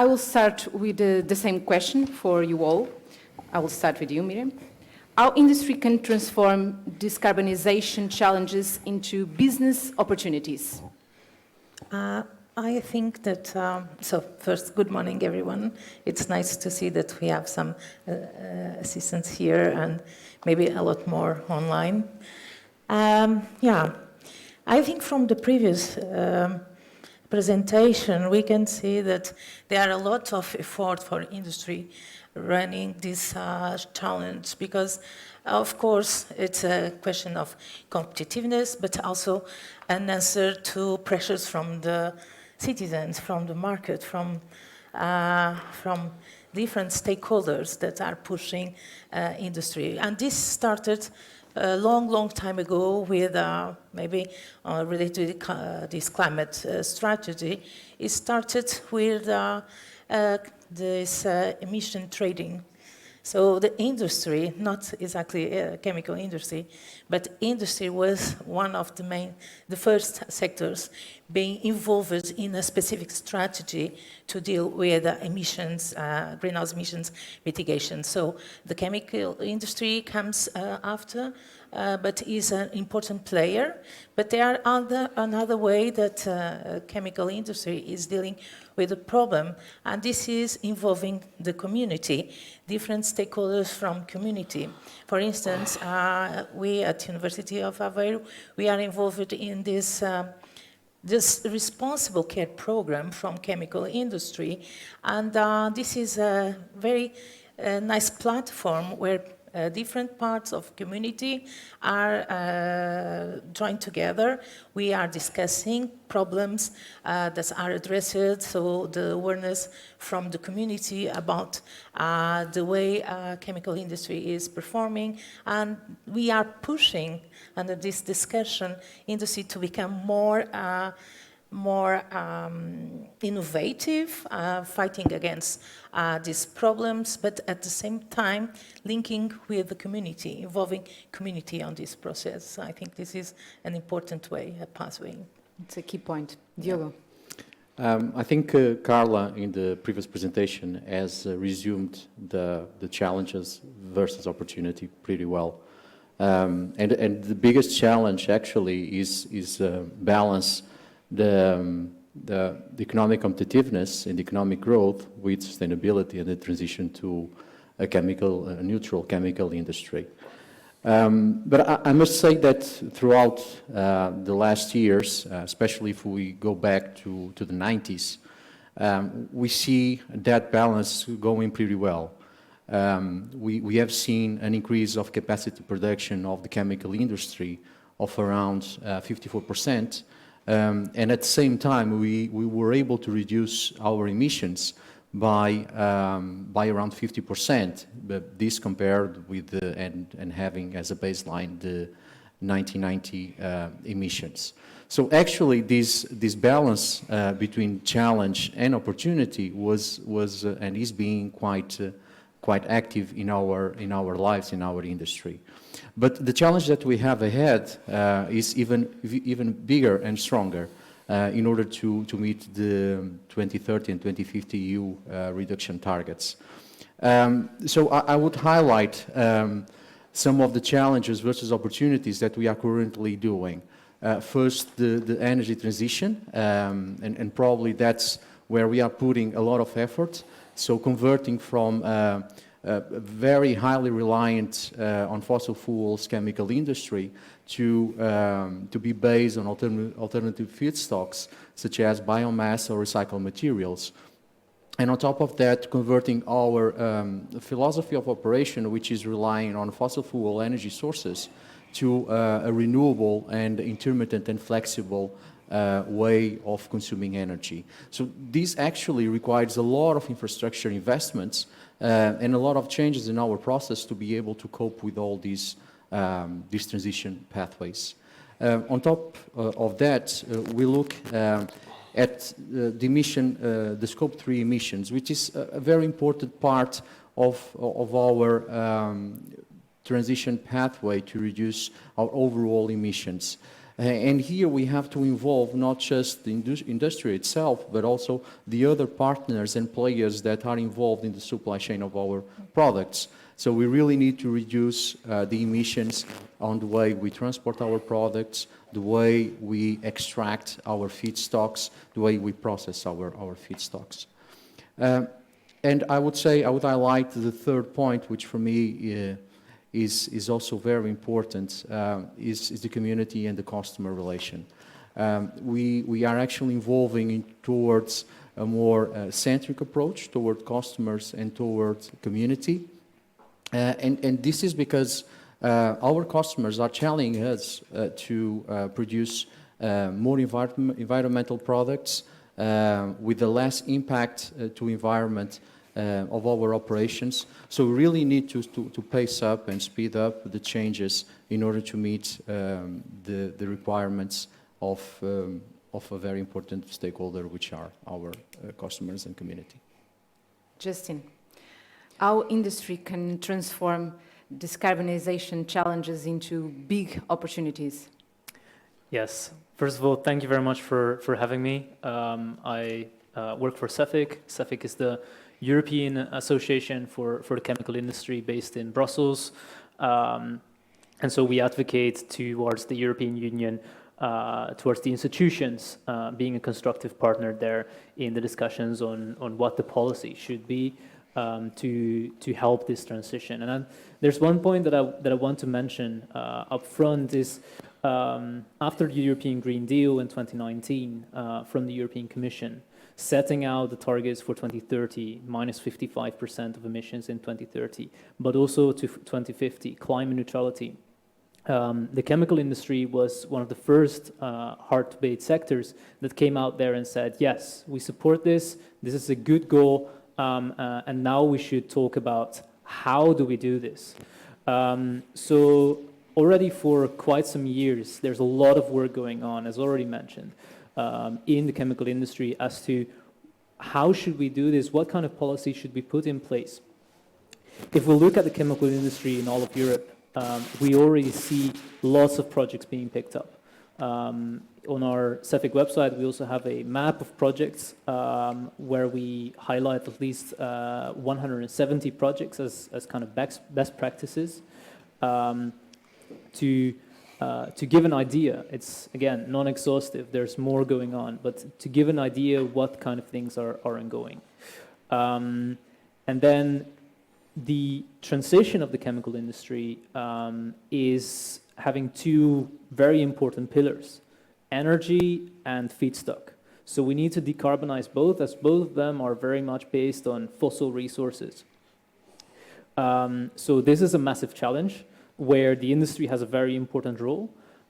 I will start with the same question for you all. I will start with you, Myriam. How industry can transform decarbonization challenges into business opportunities? I think that, so first, good morning, everyone. It's nice to see that we have some assistants here and maybe a lot more online. Yeah, I think from the previous presentation, we can see that there are a lot of effort for industry running this challenge because, of course, it's a question of competitiveness, but also an answer to pressures from the citizens, from the market, from different stakeholders that are pushing industry. And this started a long time ago with maybe related to this climate strategy. It started with this emission trading. So the industry, not exactly chemical industry, but industry was one of the first sectors being involved in a specific strategy to deal with emissions, greenhouse emissions mitigation. So the chemical industry comes after, but is an important player. But there are another way that chemical industry is dealing with the problem, and this is involving the community, different stakeholders from community. For instance, we at University of Aveiro, we are involved in this responsible care program from chemical industry, and this is a very nice platform where different parts of community are joined together. We are discussing problems that are addressed, so the awareness from the community about the way chemical industry is performing, and we are pushing under this discussion industry to become more innovative, fighting against these problems, but at the same time linking with the community, involving community on this process. I think this is an important way, a pathway. It's a key point. Diogo. I think Carla, in the previous presentation, has resumed the challenges versus opportunity pretty well. And the biggest challenge actually is balance the economic competitiveness and economic growth with sustainability and the transition to a neutral chemical industry. But I must say that throughout the last years, especially if we go back to the 90s, we see that balance going pretty well. We have seen an increase of capacity production of the chemical industry of around 54%. And at the same time, we were able to reduce our emissions by around 50%, but this compared with and having as a baseline the 1990 emissions. So actually, this balance between challenge and opportunity was and is being quite active in our lives, in our industry. But the challenge that we have ahead is even bigger and stronger in order to meet the 2030 and 2050 EU reduction targets. So I would highlight some of the challenges versus opportunities that we are currently doing. First, the energy transition, and probably that's where we are putting a lot of effort. So converting from very highly reliant on fossil fuels chemical industry to be based on alternative feedstocks such as biomass or recycled materials. And on top of that, converting our philosophy of operation, which is relying on fossil fuel energy sources, to a renewable and intermittent and flexible way of consuming energy. So this actually requires a lot of infrastructure investments and a lot of changes in our process to be able to cope with all these transition pathways. On top of that, we look at the Scope 3 emissions, which is a very important part of our transition pathway to reduce our overall emissions. And here we have to involve not just the industry itself, but also the other partners and players that are involved in the supply chain of our products. So we really need to reduce the emissions on the way we transport our products, the way we extract our feedstocks, the way we process our feedstocks. And I would say, I would highlight the third point, which for me is also very important, is the community and the customer relation. We are actually evolving towards a more centric approach toward customers and towards community. And this is because our customers are challenging us to produce more environmental products with a less impact to environment of our operations. So we really need to pace up and speed up the changes in order to meet the requirements of a very important stakeholder, which are our customers and community. Justin, how industry can transform decarbonization challenges into big opportunities? Yes. First of all, thank you very much for having me. I work for CEFIC. CEFIC is the European Association for the Chemical Industry based in Brussels. And so we advocate towards the European Union, towards the institutions, being a constructive partner there in the discussions on what the policy should be to help this transition. And then there's one point that I want to mention up front is after the European Green Deal in 2019 from the European Commission, setting out the targets for 2030, minus 55% of emissions in 2030, but also to 2050, climate neutrality. The chemical industry was one of the first hard-to-abate sectors that came out there and said, yes, we support this, this is a good goal, and now we should talk about how do we do this. So already for quite some years, there's a lot of work going on, as already mentioned, in the chemical industry as to how should we do this, what kind of policy should be put in place. If we look at the chemical industry in all of Europe, we already see lots of projects being picked up. On our CEFIC website, we also have a map of projects where we highlight at least 170 projects as kind of best practices. To give an idea, it's, again, non-exhaustive, there's more going on, but to give an idea what kind of things are ongoing. And then the transition of the chemical industry is having two very important pillars, energy and feedstock. So we need to decarbonize both, as both of them are very much based on fossil resources. So this is a massive challenge where the industry has a very important role.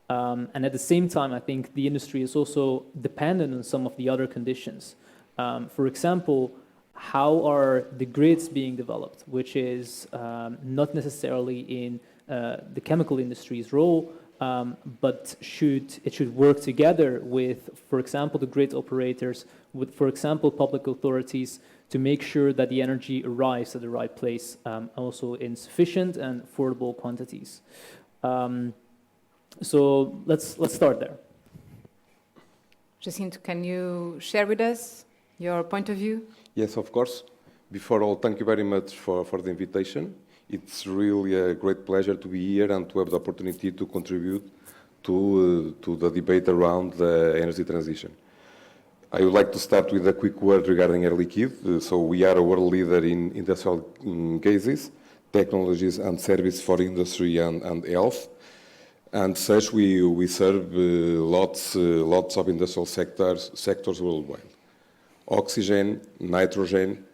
And at the same time, I think the industry is also dependent on some of the other conditions. For example, how are the grids being developed, which is not necessarily in the chemical industry's role, but it should work together with, for example, the grid operators, with, for example, public authorities, to make sure that the energy arrives at the right place, also in sufficient and affordable quantities. So let's start there. Jacinto, can you share with us your point of view? Yes, of course. Before all, thank you very much for the invitation. It's really a great pleasure to be here and to have the opportunity to contribute to the debate around the energy transition. I would like to start with a quick word regarding Air Liquide. So we are a world leader in industrial gases, technologies and service for industry and health. And such we serve lots of industrial sectors worldwide. Oxygen, nitrogen,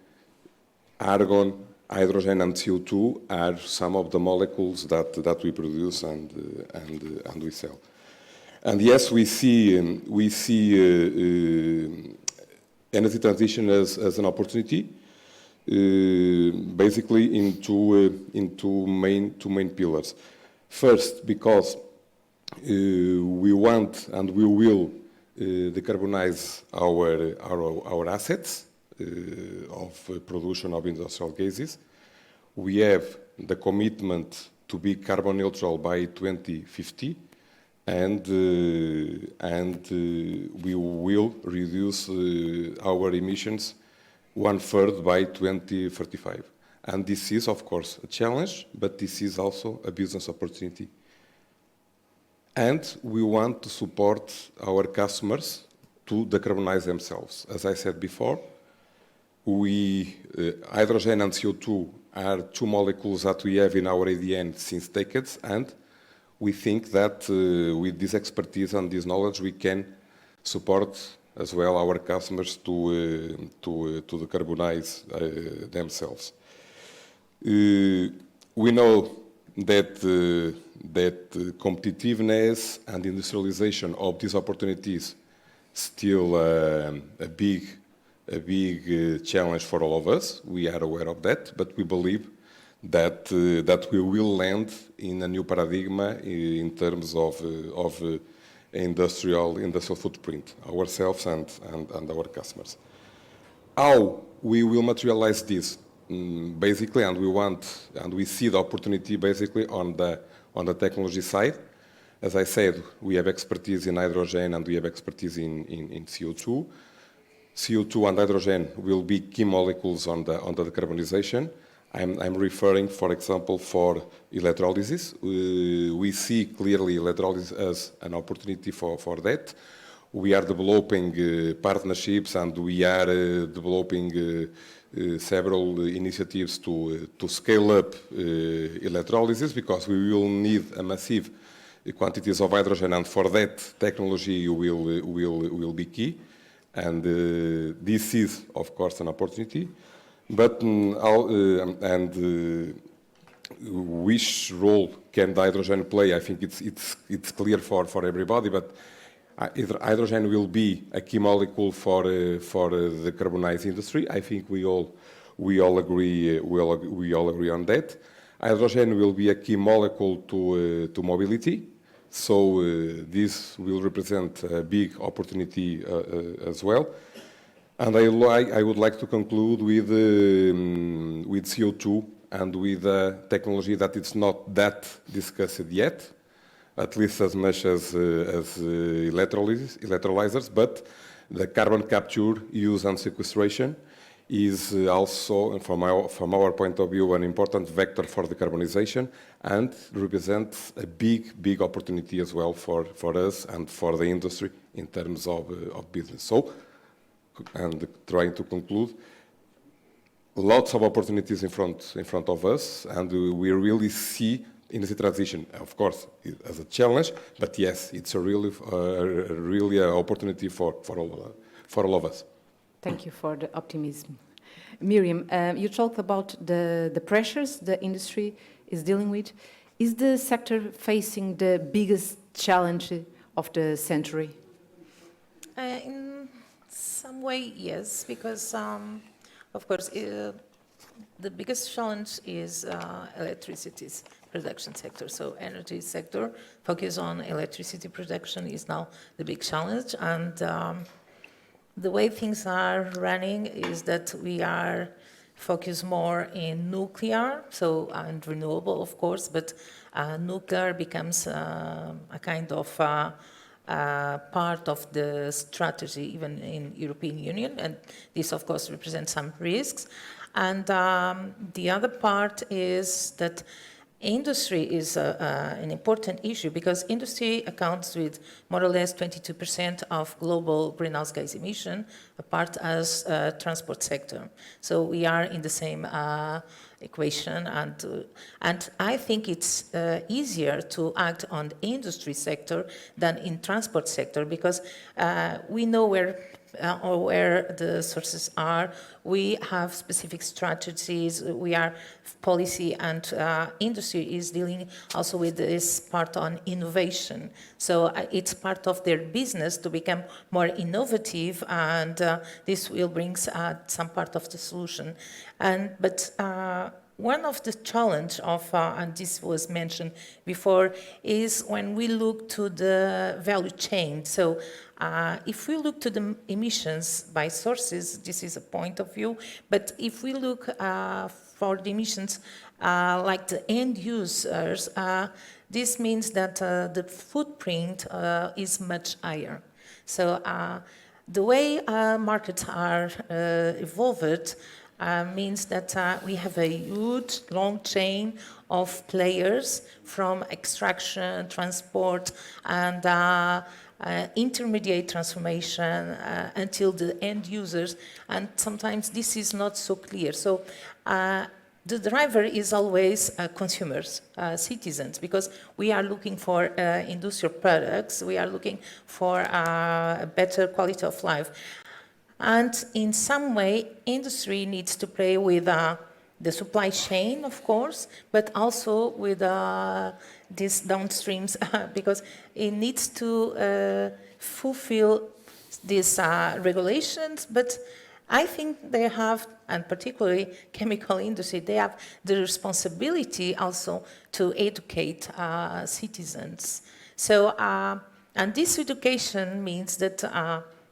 argon, hydrogen and CO2 are some of the molecules that we produce and we sell. And yes, we see energy transition as an opportunity, basically in two main pillars. First, because we want and we will decarbonize our assets of production of industrial gases. We have the commitment to be carbon neutral by 2050, and we will reduce our emissions 1/3 by 2035. And this is, of course, a challenge, but this is also a business opportunity. And we want to support our customers to decarbonize themselves. As I said before, hydrogen and CO2 are two molecules that we have in our ADN since decades, and we think that with this expertise and this knowledge, we can support as well our customers to decarbonize themselves. We know that competitiveness and industrialization of these opportunities still a big challenge for all of us. We are aware of that, but we believe that we will land in a new paradigm in terms of industrial footprint, ourselves and our customers. How we will materialize this? Basically, and we see the opportunity basically on the technology side. As I said, we have expertise in hydrogen and we have expertise in CO2. CO2 and hydrogen will be key molecules on the decarbonization. I'm referring, for example, for electrolysis. We see clearly electrolysis as an opportunity for that. We are developing partnerships and we are developing several initiatives to scale up electrolysis, because we will need a massive quantities of hydrogen, and for that technology will be key. And this is, of course, an opportunity. But which role can the hydrogen play? I think it's clear for everybody. But hydrogen will be a key molecule for the decarbonized industry. I think we all agree on that. Hydrogen will be a key molecule to mobility. So this will represent a big opportunity as well. And I would like to conclude with CO2 and with a technology that it's not that discussed yet, at least as much as electrolyzers, but the carbon capture, use and sequestration is also, from our point of view, an important vector for decarbonization and represents a big opportunity as well for us and for the industry in terms of business. So, and trying to conclude, lots of opportunities in front of us, and we really see energy transition, of course, as a challenge, but yes, it's a really opportunity for all of us. Thank you for the optimism. Myriam, you talked about the pressures the industry is dealing with. Is the sector facing the biggest challenge of the century? In some way, yes, because, of course, the biggest challenge is electricity's production sector. So energy sector, focus on electricity production is now the big challenge. And the way things are running is that we are focused more in nuclear, so and renewable, of course, but nuclear becomes a kind of part of the strategy even in European Union, and this, of course, represents some risks. And the other part is that industry is an important issue, because industry accounts with more or less 22% of global greenhouse gas emission, apart as transport sector. So we are in the same equation, and I think it's easier to act on the industry sector than in transport sector, because we know where the sources are. We have specific strategies. We are policy, and industry is dealing also with this part on innovation. So it's part of their business to become more innovative, and this will bring some part of the solution. But one of the challenge of, and this was mentioned before, is when we look to the value chain. So if we look to the emissions by sources, this is a point of view, but if we look for the emissions like the end users, this means that the footprint is much higher. So the way markets are evolved means that we have a huge, long chain of players from extraction, transport, and intermediate transformation until the end users, and sometimes this is not so clear. So the driver is always consumers, citizens, because we are looking for industrial products, we are looking for a better quality of life. And in some way, industry needs to play with the supply chain, of course, but also with these downstreams, because it needs to fulfill these regulations, but I think they have, and particularly chemical industry, they have the responsibility also to educate citizens. So, and this education means that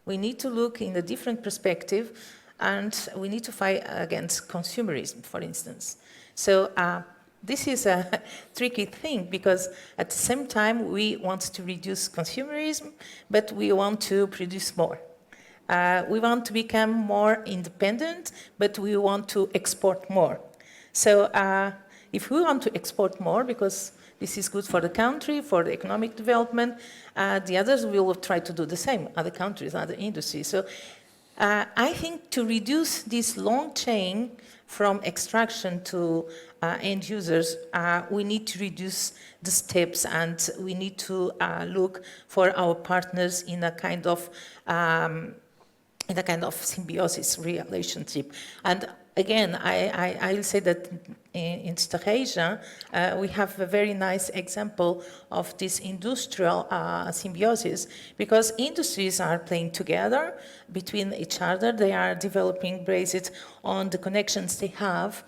we need to look in a different perspective, and we need to fight against consumerism, for instance. So this is a tricky thing, because at the same time we want to reduce consumerism, but we want to produce more. We want to become more independent, but we want to export more. So if we want to export more, because this is good for the country, for the economic development, the others will try to do the same, other countries, other industries. So I think to reduce this long chain from extraction to end users, we need to reduce the steps, and we need to look for our partners in a kind of symbiosis relationship. And again, I will say that in Stareja, we have a very nice example of this industrial symbiosis, because industries are playing together between each other. They are developing based on the connections they have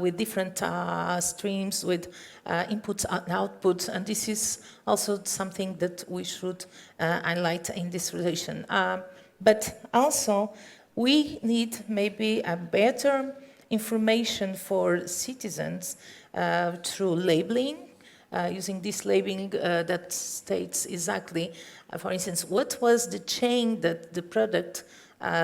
with different streams, with inputs and outputs, and this is also something that we should highlight in this relation. But also, we need maybe a better information for citizens through labeling, using this labeling that states exactly, for instance, what was the chain that the product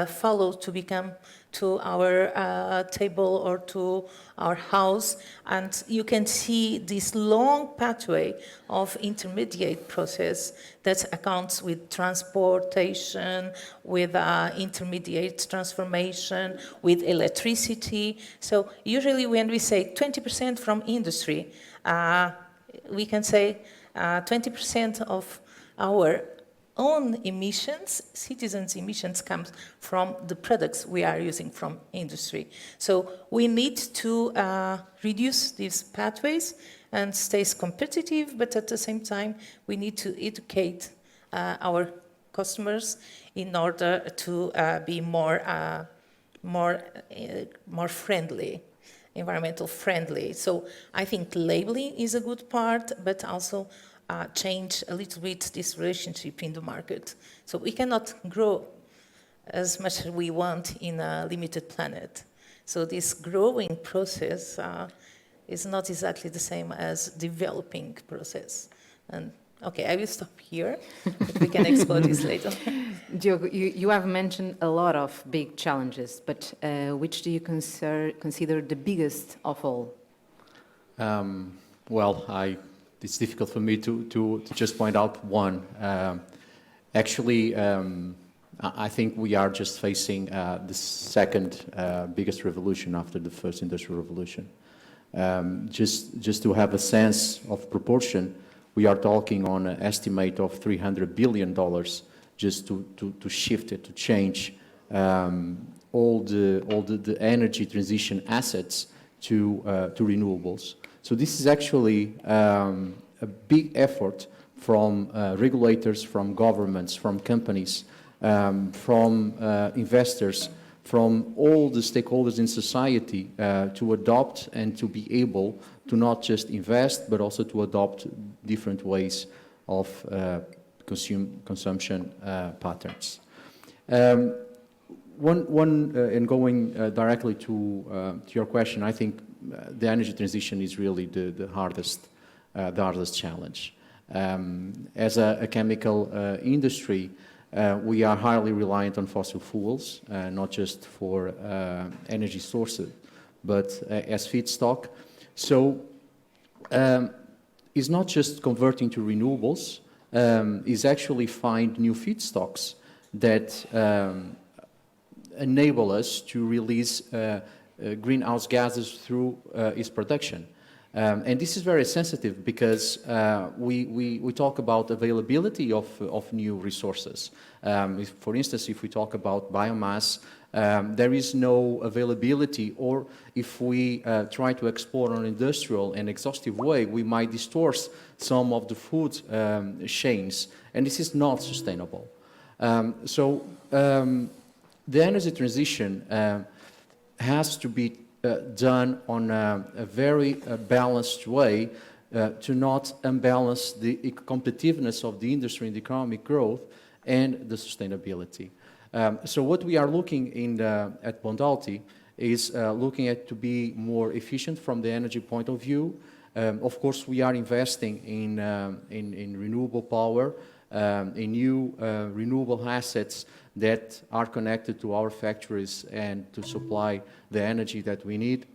followed to become to our table or to our house. And you can see this long pathway of intermediate process that accounts with transportation, with intermediate transformation, with electricity. So usually when we say 20% from industry, we can say 20% of our own emissions, citizens' emissions, comes from the products we are using from industry. So we need to reduce these pathways and stay competitive, but at the same time, we need to educate our customers in order to be more friendly, environmental friendly. So I think labeling is a good part, but also change a little bit this relationship in the market. So we cannot grow as much as we want in a limited planet. So this growing process is not exactly the same as developing process. And okay, I will stop here, but we can explore this later. Diogo, you have mentioned a lot of big challenges, but which do you consider the biggest of all? Well, it's difficult for me to just point out one. Actually, I think we are just facing the second biggest revolution after the first industrial revolution. Just to have a sense of proportion, we are talking on an estimate of $300 billion just to shift it, to change all the energy transition assets to renewables. So this is actually a big effort from regulators, from governments, from companies, from investors, from all the stakeholders in society to adopt and to be able to not just invest, but also to adopt different ways of consumption patterns. And going directly to your question, I think the energy transition is really the hardest the hardest challenge. As a chemical industry, we are highly reliant on fossil fuels, not just for energy sources, but as feedstock. So it's not just converting to renewables, it's actually find new feedstocks that enable us to release greenhouse gases through its production. And this is very sensitive because we talk about availability of new resources. For instance, if we talk about biomass, there is no availability, or if we try to explore on an industrial and exhaustive way, we might distort some of the food chains, and this is not sustainable. So the energy transition has to be done on a very balanced way to not unbalance the competitiveness of the industry and the economic growth and the sustainability. So what we are looking at Bondalti is looking at to be more efficient from the energy point of view. Of course, we are investing in renewable power, in new renewable assets that are connected to our factories and to supply the energy that we need.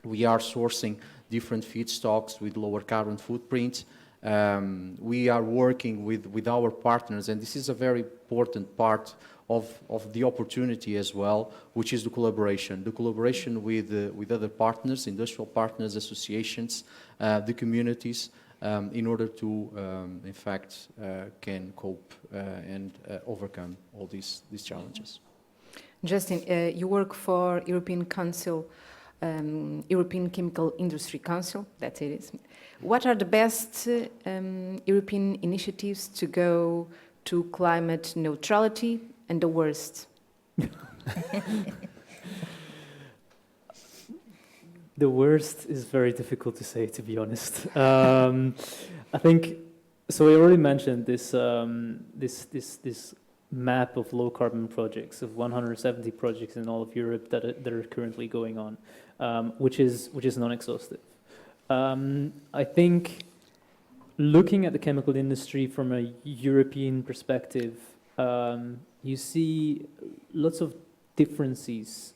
We are sourcing different feedstocks with lower carbon footprint. We are working with our partners, and this is a very important part of the opportunity as well, which is the collaboration. The collaboration with other partners, industrial partners, associations, the communities, in order to, in fact, can cope and overcome all these challenges. Justin, you work for European Council, European Chemical Industry Council, that's it is. What are the best European initiatives to go to climate neutrality, and the worst? The worst is very difficult to say, to be honest. I think, so I already mentioned this, this map of low carbon projects, of 170 projects in all of Europe that are currently going on, which is non-exhaustive. I think looking at the chemical industry from a European perspective, you see lots of differences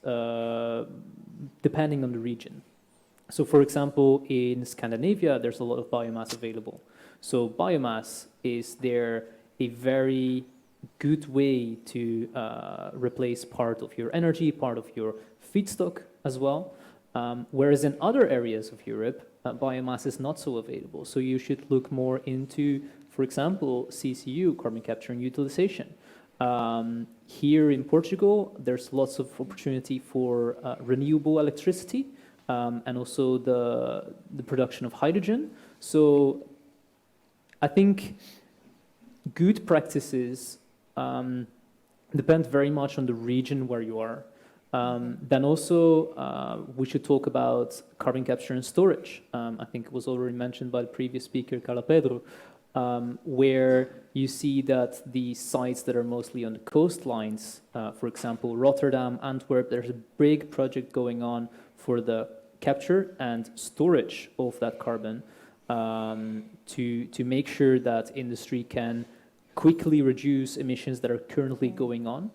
depending on the region. So for example, in Scandinavia, there's a lot of biomass available. So biomass is there a very good way to replace part of your energy, part of your feedstock as well. Whereas in other areas of Europe, biomass is not so available. So you should look more into, for example, CCU, carbon capture and utilization. Here in Portugal, there's lots of opportunity for renewable electricity and also the production of hydrogen. So I think good practices depend very much on the region where you are. Then also we should talk about carbon capture and storage. I think it was already mentioned by the previous speaker, Carla Pedro, where you see that the sites that are mostly on the coastlines, for example, Rotterdam, Antwerp, there's a big project going on for the capture and storage of that carbon to make sure that industry can quickly reduce emissions that are currently going on.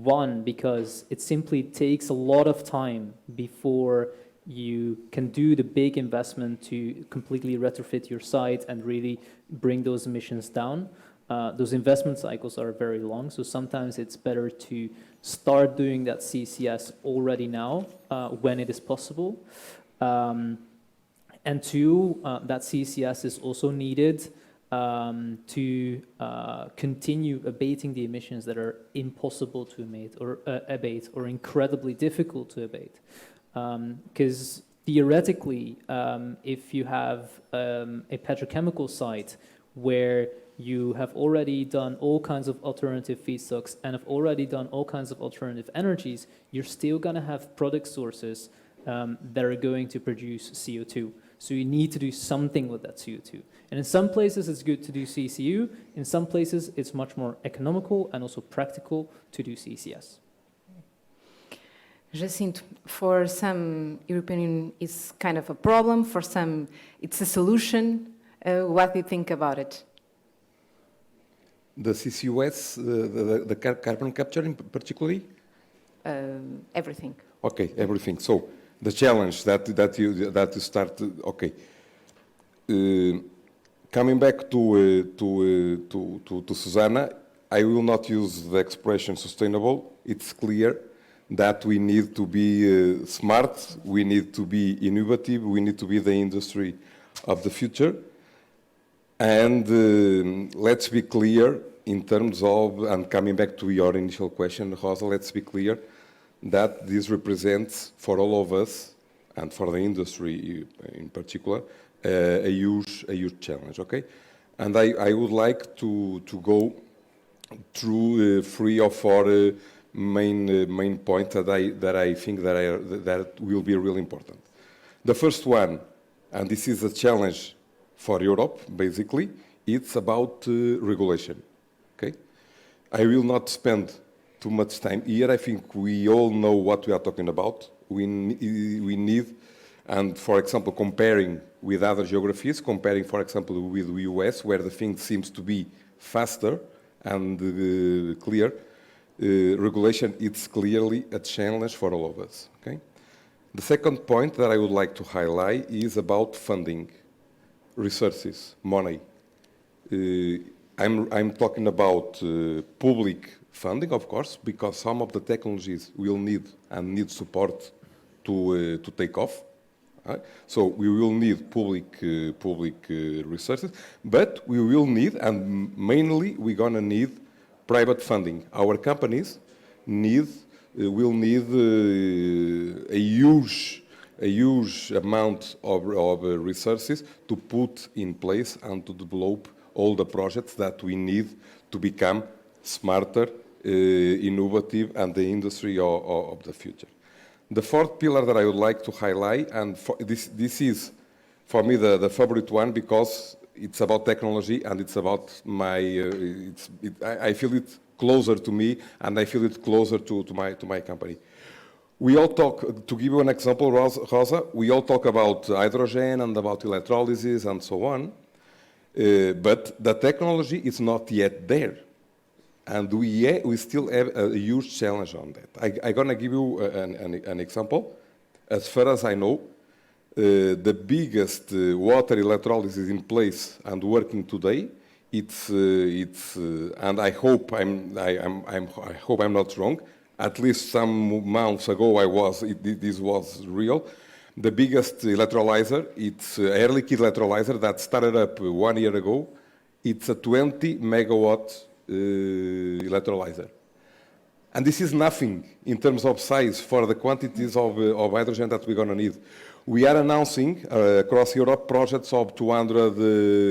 One, because it simply takes a lot of time before you can do the big investment to completely retrofit your site and really bring those emissions down. Those investment cycles are very long, so sometimes it's better to start doing that CCS already now when it is possible. And two, that CCS is also needed to continue abating the emissions that are impossible to abate or incredibly difficult to abate. Because theoretically, if you have a petrochemical site where you have already done all kinds of alternative feedstocks and have already done all kinds of alternative energies, you're still going to have product sources that are going to produce CO2. So you need to do something with that CO2. And in some places it's good to do CCU, in some places it's much more economical and also practical to do CCS. Jacinto, for some, European Union is kind of a problem, for some it's a solution. What do you think about it? The CCUS, the carbon capture in particularly? Everything. Okay, everything. So the challenge that you start. Okay, coming back to Susana, I will not use the expression sustainable. It's clear that we need to be smart, we need to be innovative, we need to be the industry of the future. And let's be clear in terms of, and coming back to your initial question, Rosa, let's be clear that this represents for all of us and for the industry in particular a huge challenge. Okay, and I would like to go through 3 or 4 main points that I think that will be really important. The first one, and this is a challenge for Europe, basically, it's about regulation. Okay, I will not spend too much time here. I think we all know what we are talking about. We need, and for example, comparing with other geographies, comparing, for example, with the US, where the thing seems to be faster and clear, regulation, it's clearly a challenge for all of us. Okay? The second point that I would like to highlight is about funding, resources, money. I'm talking about public funding, of course, because some of the technologies will need support to take off. Right? So we will need public resources, but we will need, and mainly we're gonna need private funding. Our companies will need a huge amount of resources to put in place and to develop all the projects that we need to become smarter, innovative, and the industry of the future. The fourth pillar that I would like to highlight, and this is for me the favorite one because it's about technology and it's about I feel it closer to me and I feel it closer to my company. We all talk, to give you an example, Rosa, we all talk about hydrogen and about electrolysis and so on, but the technology is not yet there. And we still have a huge challenge on that. I'm going to give you an example. As far as I know, the biggest water electrolysis in place and working today, and I hope I hope I'm not wrong. At least some months ago, this was real. The biggest electrolyzer, it's air liquid electrolyzer that started up 1 year ago. It's a 20 megawatt electrolyzer. And this is nothing in terms of size for the quantities of hydrogen that we're going to need. We are announcing across Europe projects of 200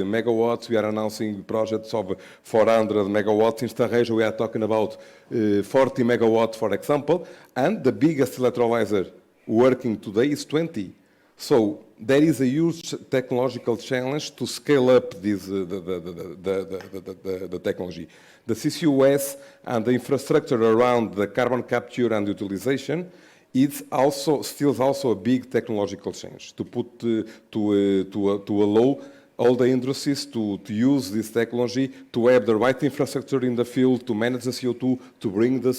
megawatts. We are announcing projects of 400 megawatts. In Starejo, we are talking about 40 megawatts, for example. And the biggest electrolyzer working today is 20. So there is a huge technological challenge to scale up the technology. The CCUS and the infrastructure around the carbon capture and utilization is still a big technological change to put to allow all the industries to use this technology, to have the right infrastructure in the field, to manage the CO2, to bring the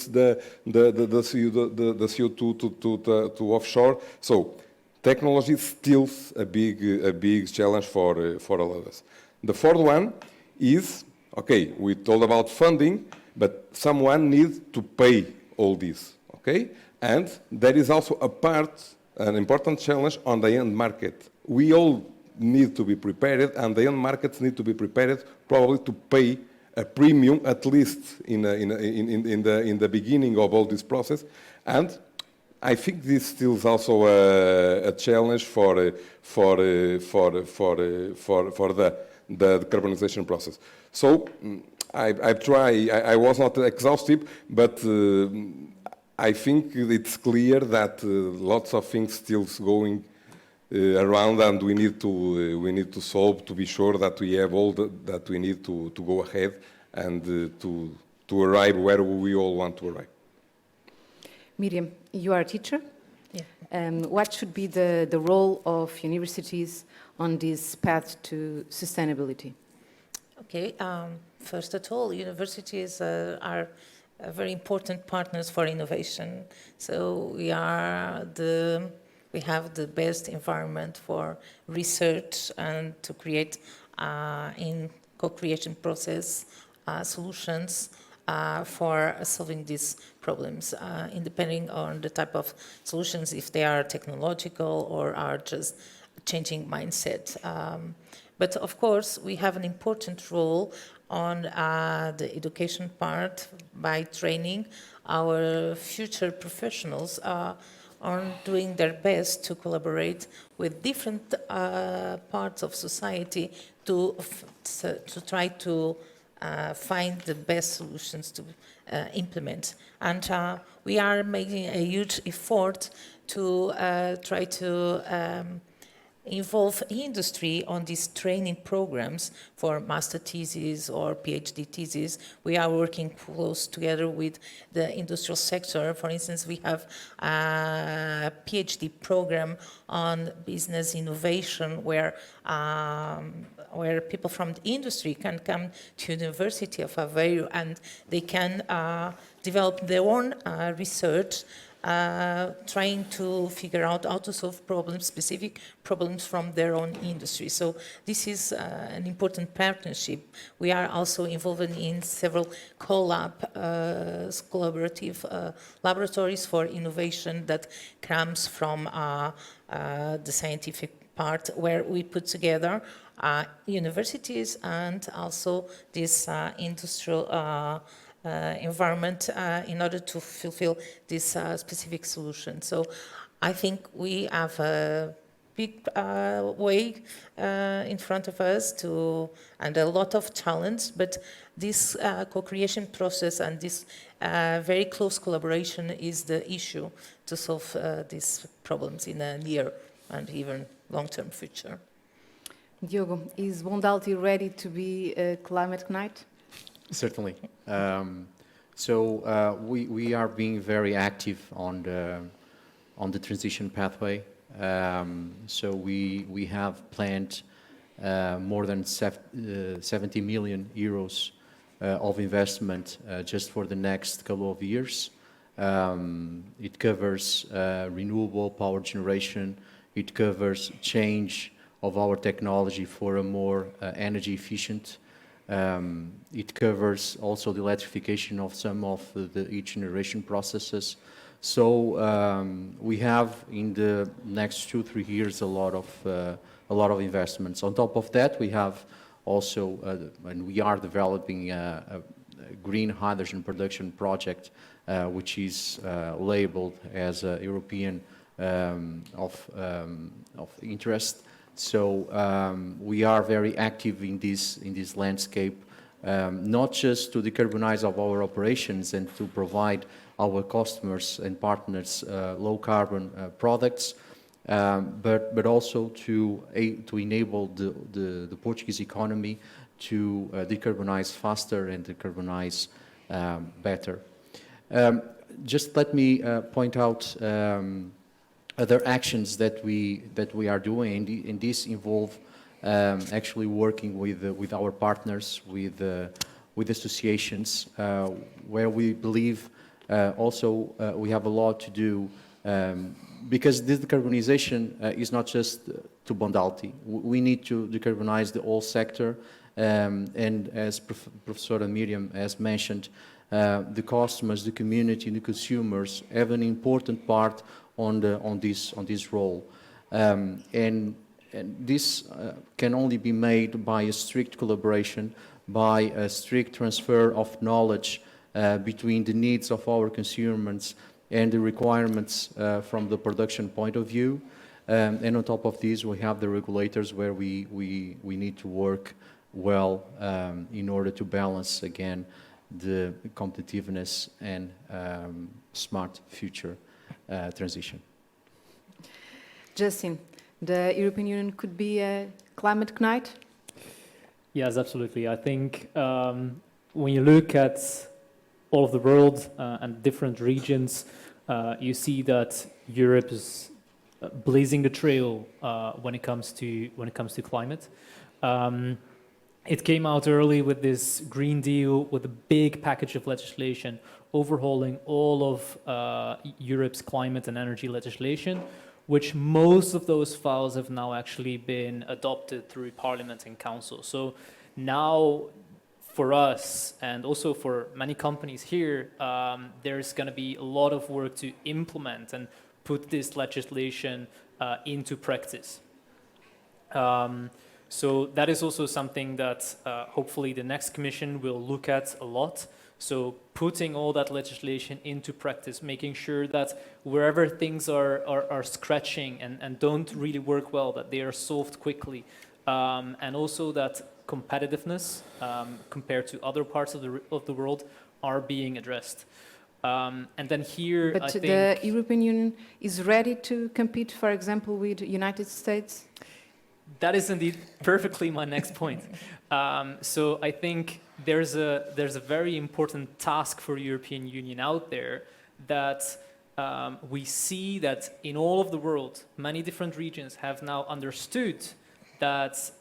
CO2 to offshore. So technology is still a big challenge for all of us. The fourth one is, okay, we told about funding, but someone needs to pay all this, okay? And there is also an important challenge on the end market. We all need to be prepared, and the end markets need to be prepared probably to pay a premium, at least in the beginning of all this process. And I think this still is also a challenge for the decarbonization process. So I was not exhaustive, but I think it's clear that lots of things still going around, and we need to solve to be sure that we have all that we need to go ahead and to arrive where we all want to arrive. Myriam, you are a teacher. Yeah. What should be the role of universities on this path to sustainability? Okay, first of all, universities are very important partners for innovation. So we have the best environment for research and to create in co-creation process solutions for solving these problems, depending on the type of solutions, if they are technological or are just changing mindset. But of course, we have an important role on the education part by training our future professionals on doing their best to collaborate with different parts of society to try to find the best solutions to implement. And we are making a huge effort to try to involve industry on these training programs for master theses or PhD theses. We are working close together with the industrial sector. For instance, we have a PhD program on business innovation where people from the industry can come to University of Aveiro and they can develop their own research trying to figure out how to solve problems, specific problems from their own industry. So this is an important partnership. We are also involved in several collaborative laboratories for innovation that comes from the scientific part, where we put together universities and also this industrial environment in order to fulfill this specific solution. So I think we have a big way in front of us and a lot of challenge, but this co-creation process and this very close collaboration is the issue to solve these problems in a near and even long-term future. Diogo, is Bondalti ready to be a climate knight? Certainly. We are being very active on the transition pathway. We have planned more than 70 million euros of investment just for the next couple of years. It covers renewable power generation. It covers change of our technology for a more energy efficient. It covers also the electrification of some of the each generation processes. So we have in the next 2-3 years a lot of investments. On top of that, we have also and we are developing a green hydrogen production project, which is labeled as a European of interest. So we are very active in this landscape, not just to decarbonize our operations and to provide our customers and partners low carbon products, but also to enable the Portuguese economy to decarbonize faster and decarbonize better. Just let me point out other actions that we are doing, and these involve actually working with our partners, with associations, where we believe also we have a lot to do, because this decarbonization is not just to Bondalti. We need to decarbonize the whole sector, and as Professor Myriam has mentioned, the customers, the community, the consumers have an important part on this role, and this can only be made by a strict collaboration, by a strict transfer of knowledge between the needs of our consumers and the requirements from the production point of view. And on top of this, we have the regulators where we need to work well in order to balance again the competitiveness and smart future transition. Justin, the European Union could be a climate knight? Yes, absolutely. I think when you look at all of the world and different regions, you see that Europe is blazing the trail when it comes to climate. It came out early with this Green Deal, with a big package of legislation overhauling all of Europe's climate and energy legislation, which most of those files have now actually been adopted through Parliament and Council. So now, for us, and also for many companies here, there's going to be a lot of work to implement and put this legislation into practice. So that is also something that hopefully the next Commission will look at a lot. So putting all that legislation into practice, making sure that wherever things are scratching and don't really work well, that they are solved quickly. And also that competitiveness compared to other parts of the world are being addressed. And then here, But I think the European Union is ready to compete, for example, with the United States? that is indeed perfectly my next point. So I think there's a very important task for European Union out there that we see that in all of the world, many different regions have now understood that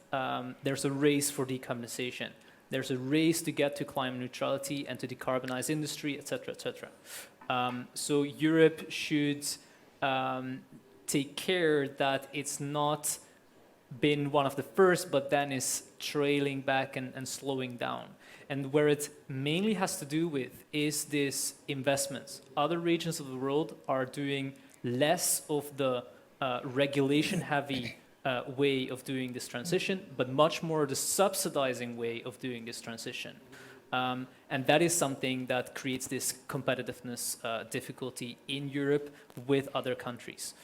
there's a race for decarbonization. There's a race to get to climate neutrality and to decarbonize industry, etc., etc. So Europe should take care that it's not been one of the first, but then is trailing back and slowing down. And where it mainly has to do with is this investments. Other regions of the world are doing less of the regulation-heavy way of doing this transition, but much more the subsidizing way of doing this transition. And that is something that creates this competitiveness difficulty in Europe with other countries.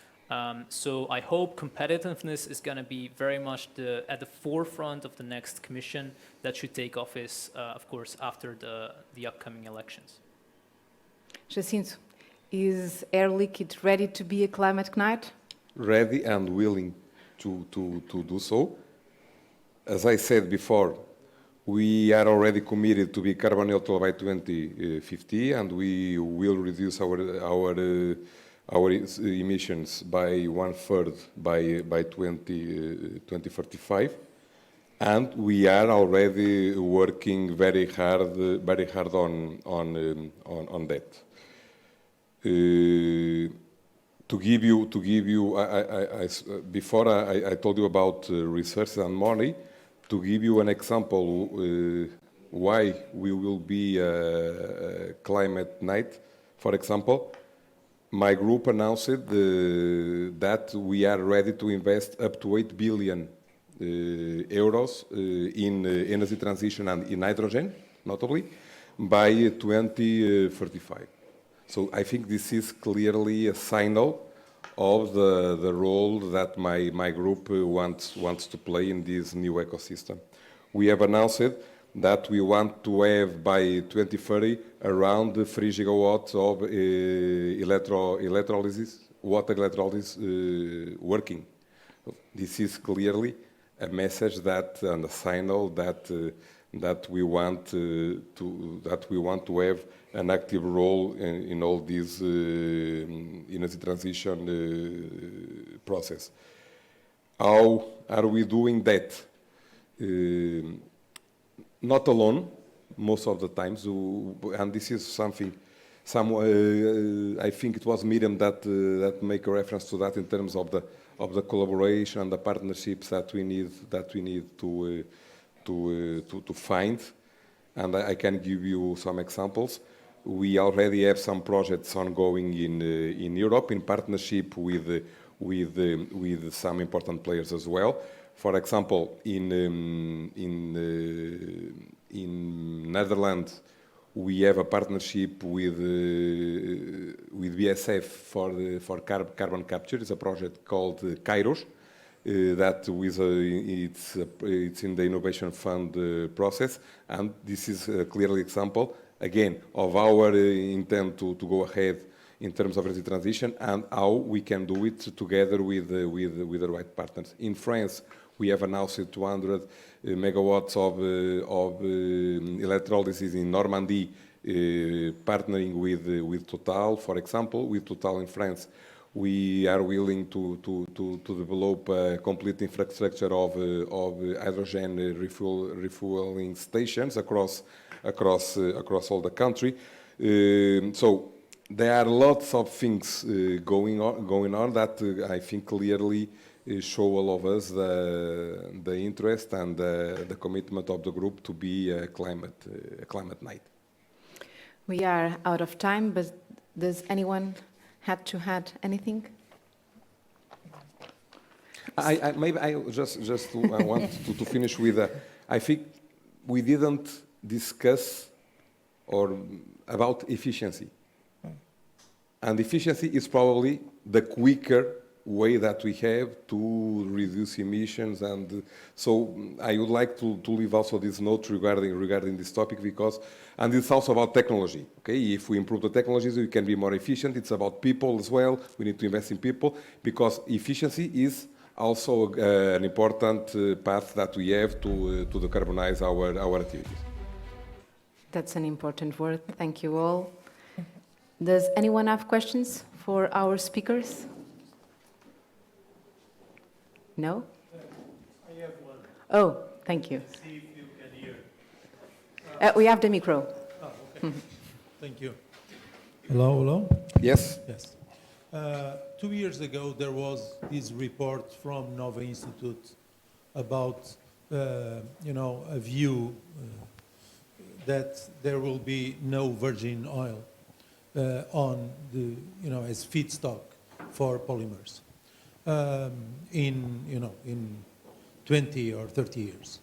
So I hope competitiveness is going to be very much at the forefront of the next Commission that should take office, of course, after the upcoming elections. Jacinto, is Air Liquide ready to be a climate knight? Ready and willing to do so. As I said before, we are already committed to be carbon neutral by 2050, and we will reduce our emissions by 1/3 by 2035, and we are already working very hard on that. To give you, before I told you about research and money. To give you an example, why we will be a climate knight, for example. My group announced that we are ready to invest up to 8 billion euros in energy transition and in hydrogen, notably, by 2035. So I think this is clearly a signal of the role that my group wants to play in this new ecosystem. We have announced that we want to have by 2030 around 3 gigawatts of water electrolysis working. This is clearly a message and a signal that we want to have an active role in all this energy transition process. How are we doing that? Not alone, most of the times, and this is something. I think it was Myriam that make a reference to that in terms of the collaboration and the partnerships that we need to find, and I can give you some examples. We already have some projects ongoing in Europe in partnership with some important players as well. For example, in Netherlands, we have a partnership with BSF for carbon capture. It's a project called Kairos. That it's in the innovation fund process, and this is a clear example again of our intent to go ahead in terms of energy transition and how we can do it together with the right partners. In France, we have announced 200 megawatts of electrolysis in Normandy partnering with Total, for example. With Total in France, we are willing to develop a complete infrastructure of hydrogen refueling stations across all the country. So there are lots of things going on that I think clearly show all of us the interest and the commitment of the group to be a climate night. We are out of time, but does anyone have to add anything? Maybe I want to finish with I think we didn't discuss about efficiency. And efficiency is probably the quicker way that we have to reduce emissions, and so I would like to leave also this note regarding this topic, because, and it's also about technology. Okay, if we improve the technologies, we can be more efficient. It's about people as well. We need to invest in people, because efficiency is also an important path that we have to decarbonize our activities. That's an important word. Thank you all. Does anyone have questions for our speakers? No? I have one. Oh, thank you. See if you can hear. We have the micro. Oh, okay. Thank you. Hello, hello? Yes? Yes. 2 years ago, there was this report from Nova Institute about, a view that there will be no virgin oil on the, as feedstock for polymers in 20 or 30 years.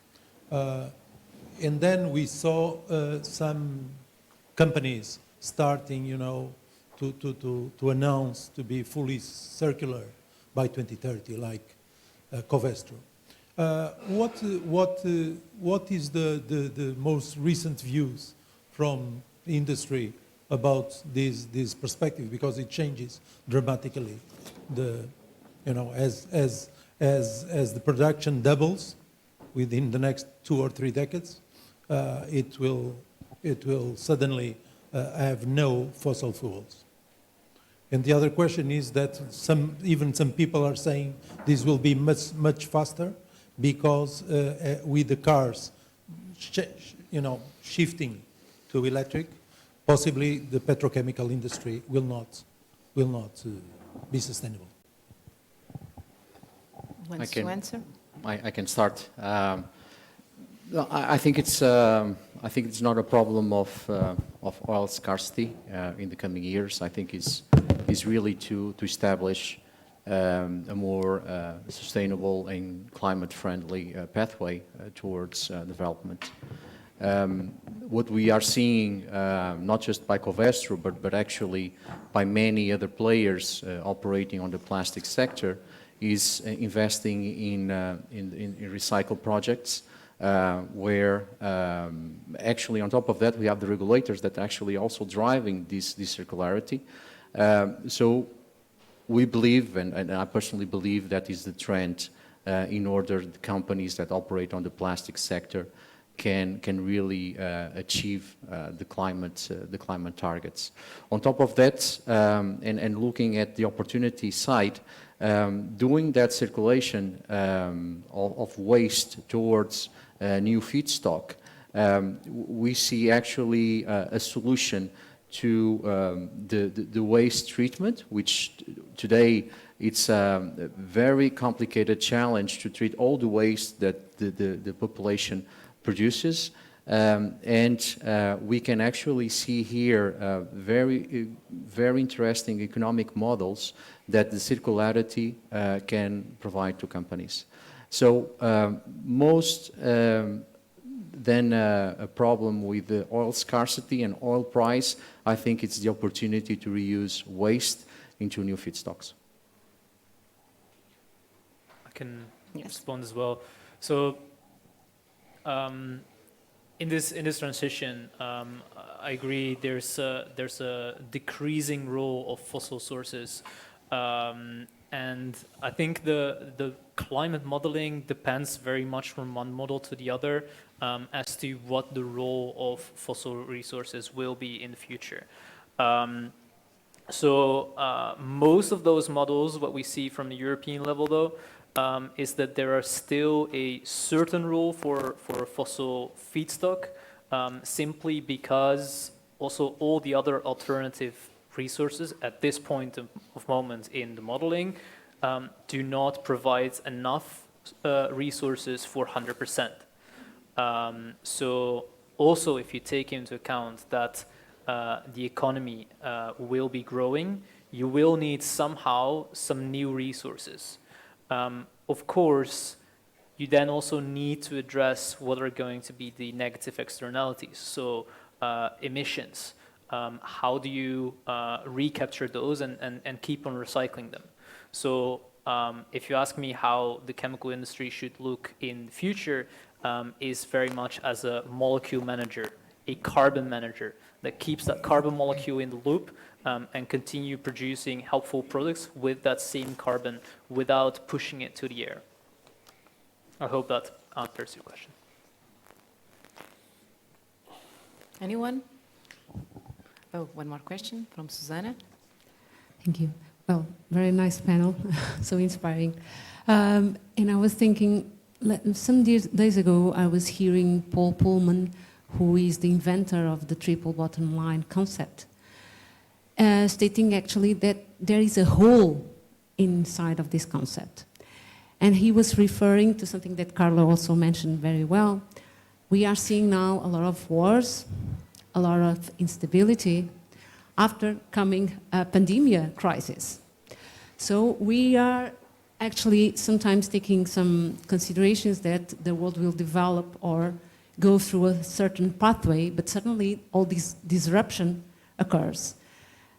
And then we saw some companies starting, to announce to be fully circular by 2030, like Covestro. What is the most recent views from the industry about this perspective? Because it changes dramatically. As the production doubles within the next 2 or 3 decades, it will suddenly have no fossil fuels. And the other question is that even some people are saying this will be much faster, because with the cars, shifting to electric, possibly the petrochemical industry will not be sustainable. Wants to answer? I can start. I think it's not a problem of oil scarcity in the coming years. I think it's really to establish a more sustainable and climate-friendly pathway towards development. What we are seeing, not just by Covestro, but actually by many other players operating on the plastic sector, is investing in recycle projects, where actually on top of that we have the regulators that are actually also driving this circularity. So we believe, and I personally believe, that is the trend in order the companies that operate on the plastic sector can really achieve the climate targets. On top of that, and looking at the opportunity side, doing that circulation of waste towards new feedstock, we see actually a solution to the waste treatment, which today it's a very complicated challenge to treat all the waste that the population produces. And we can actually see here very interesting economic models that the circularity can provide to companies. So most than a problem with the oil scarcity and oil price, I think it's the opportunity to reuse waste into new feedstocks. I can respond as well. So in this transition, I agree. There's a decreasing role of fossil sources, and I think the climate modeling depends very much from one model to the other. as to what the role of fossil resources will be in the future. Most of those models, what we see from the European level though, is that there are still a certain role for fossil feedstock, simply because also all the other alternative resources at this point of moment in the modeling do not provide enough resources for 100%. So also if you take into account that the economy will be growing, you will need somehow some new resources. Of course, you then also need to address what are going to be the negative externalities. So emissions, how do you recapture those and keep on recycling them? So if you ask me how the chemical industry should look in the future, is very much as a molecule manager, a carbon manager that keeps that carbon molecule in the loop and continue producing helpful products with that same carbon without pushing it to the air. I hope that answers your question. Anyone? Oh, one more question from Susanna. Thank you. Well, very nice panel, so inspiring. And I was thinking, some days ago, I was hearing Paul Pullman, who is the inventor of the triple bottom line concept, stating actually that there is a hole inside of this concept. And he was referring to something that Carla also mentioned very well. We are seeing now a lot of wars, a lot of instability after coming a pandemic crisis. So we are actually sometimes taking some considerations that the world will develop or go through a certain pathway, but suddenly all this disruption occurs.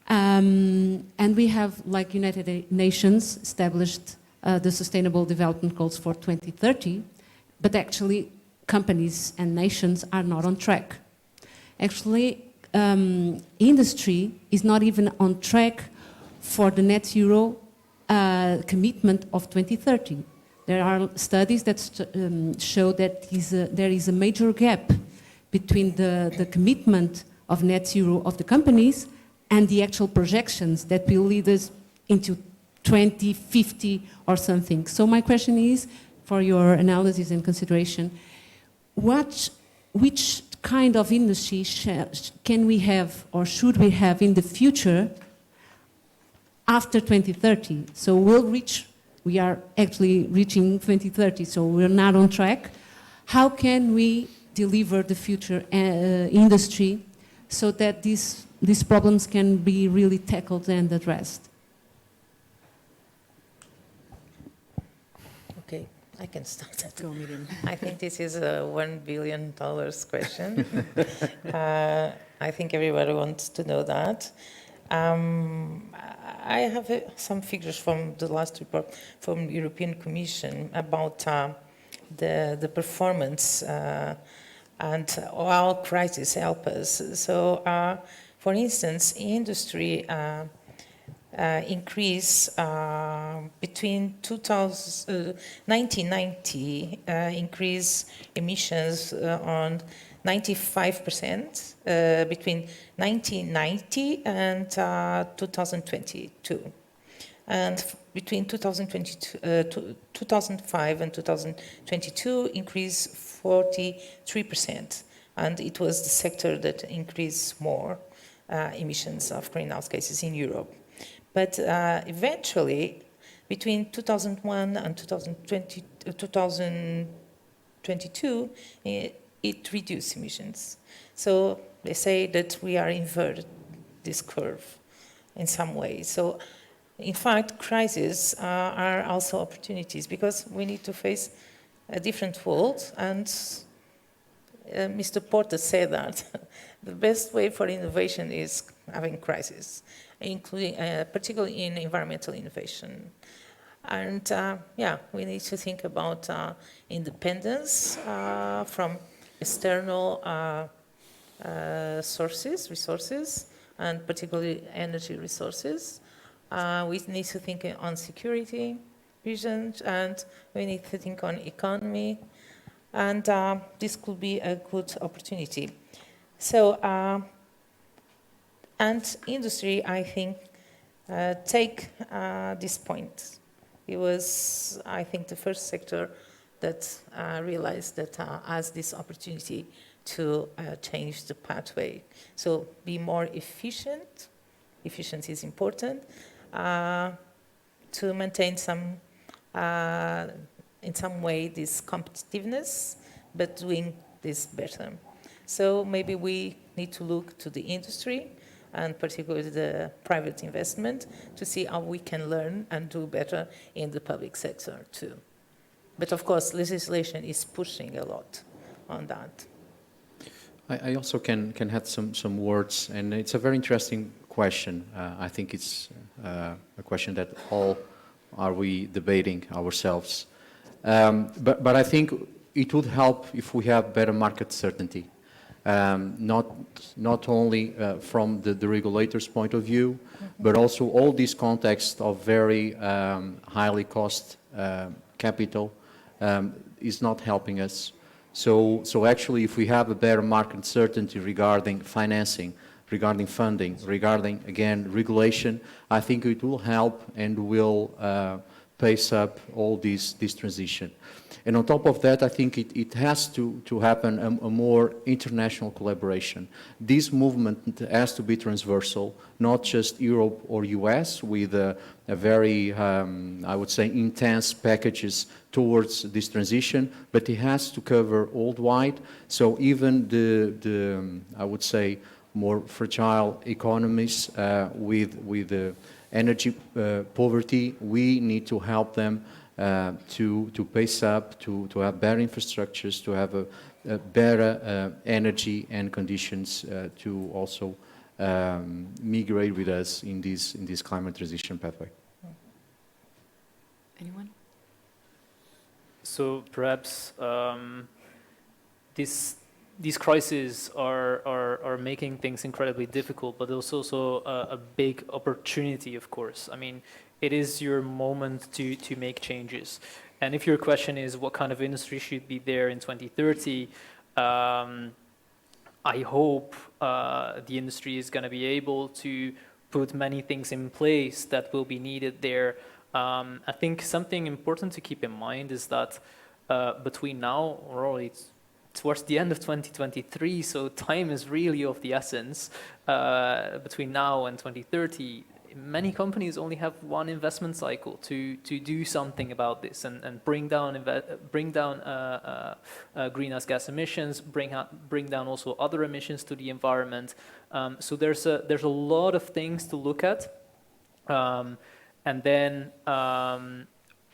And we have, like United Nations, established the Sustainable Development Goals for 2030, but actually companies and nations are not on track. Actually, industry is not even on track for the net zero commitment of 2030. There are studies that show that there is a major gap between the commitment of net zero of the companies and the actual projections that will lead us into 2050 or something. So my question is, for your analysis and consideration, which kind of industry can we have or should we have in the future after 2030? So we are actually reaching 2030, so we're not on track. How can we deliver the future industry so that these problems can be really tackled and addressed? Okay, I can start. Go, Myriam. I think this is a $1 billion question. I think everybody wants to know that. I have some figures from the last report from the European Commission about the performance and how crises help us. So, for instance, industry increase between 1990 increase emissions on 95% between 1990 and 2022. And between 2005 and 2022 increased 43%. And it was the sector that increased more emissions of greenhouse gases in Europe. But eventually, between 2001 and 2022, it reduced emissions. So they say that we are inverted this curve in some way. So in fact, crises are also opportunities because we need to face a different world. And Mr. Porter said that the best way for innovation is having crises, including particularly in environmental innovation. And yeah, we need to think about independence from external resources, and particularly energy resources. We need to think on security, vision, and we need to think on economy. and this could be a good opportunity. So, and industry, I think, take this point. It was, I think, the first sector that realized that has this opportunity to change the pathway. So be more efficient. Efficiency is important. To maintain some, in some way, this competitiveness, but doing this better. So maybe we need to look to the industry, and particularly the private investment, to see how we can learn and do better in the public sector too. But of course, legislation is pushing a lot on that. I also can add some words, and it's a very interesting question. I think it's a question that all are we debating ourselves. But I think it would help if we have better market certainty. Not only from the regulator's point of view, but also all this context of very highly cost capital is not helping us. So actually, if we have a better market certainty regarding financing, regarding funding, regarding, again, regulation, I think it will help and will pace up all this transition. And on top of that, I think it has to happen a more international collaboration. This movement has to be transversal, not just Europe or US with a very, I would say, intense packages towards this transition, but it has to cover worldwide. So even the I would say, more fragile economies with energy poverty, we need to help them to pace up, to have better infrastructures, to have a better energy and conditions to also migrate with us in this climate transition pathway. Anyone? So perhaps these crises are making things incredibly difficult, but there's also a big opportunity, of course. I mean, it is your moment to make changes. And if your question is what kind of industry should be there in 2030, I hope the industry is going to be able to put many things in place that will be needed there. I think something important to keep in mind is that between now, or already towards the end of 2023, so time is really of the essence. Between now and 2030, many companies only have one investment cycle to do something about this and bring down greenhouse gas emissions, bring down also other emissions to the environment. So there's a lot of things to look at, and then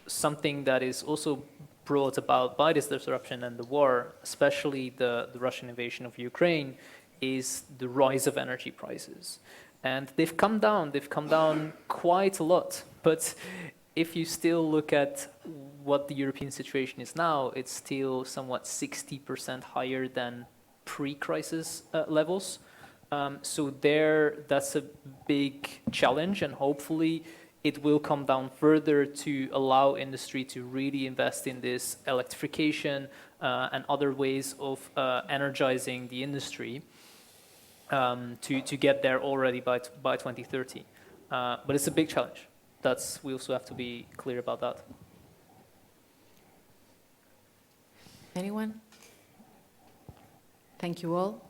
something that is also brought about by this disruption and the war, especially the Russian invasion of Ukraine, is the rise of energy prices. And they've come down quite a lot. But if you still look at what the European situation is now, it's still somewhat 60% higher than pre-crisis levels. So that's a big challenge, and hopefully it will come down further to allow industry to really invest in this electrification and other ways of energizing the industry to get there already by 2030. But it's a big challenge. We also have to be clear about that. Anyone? Thank you all.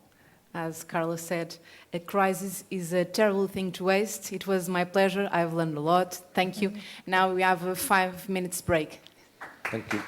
As Carlos said, a crisis is a terrible thing to waste. It was my pleasure. I've learned a lot. Thank you. Now we have a 5 minutes break. Thank you.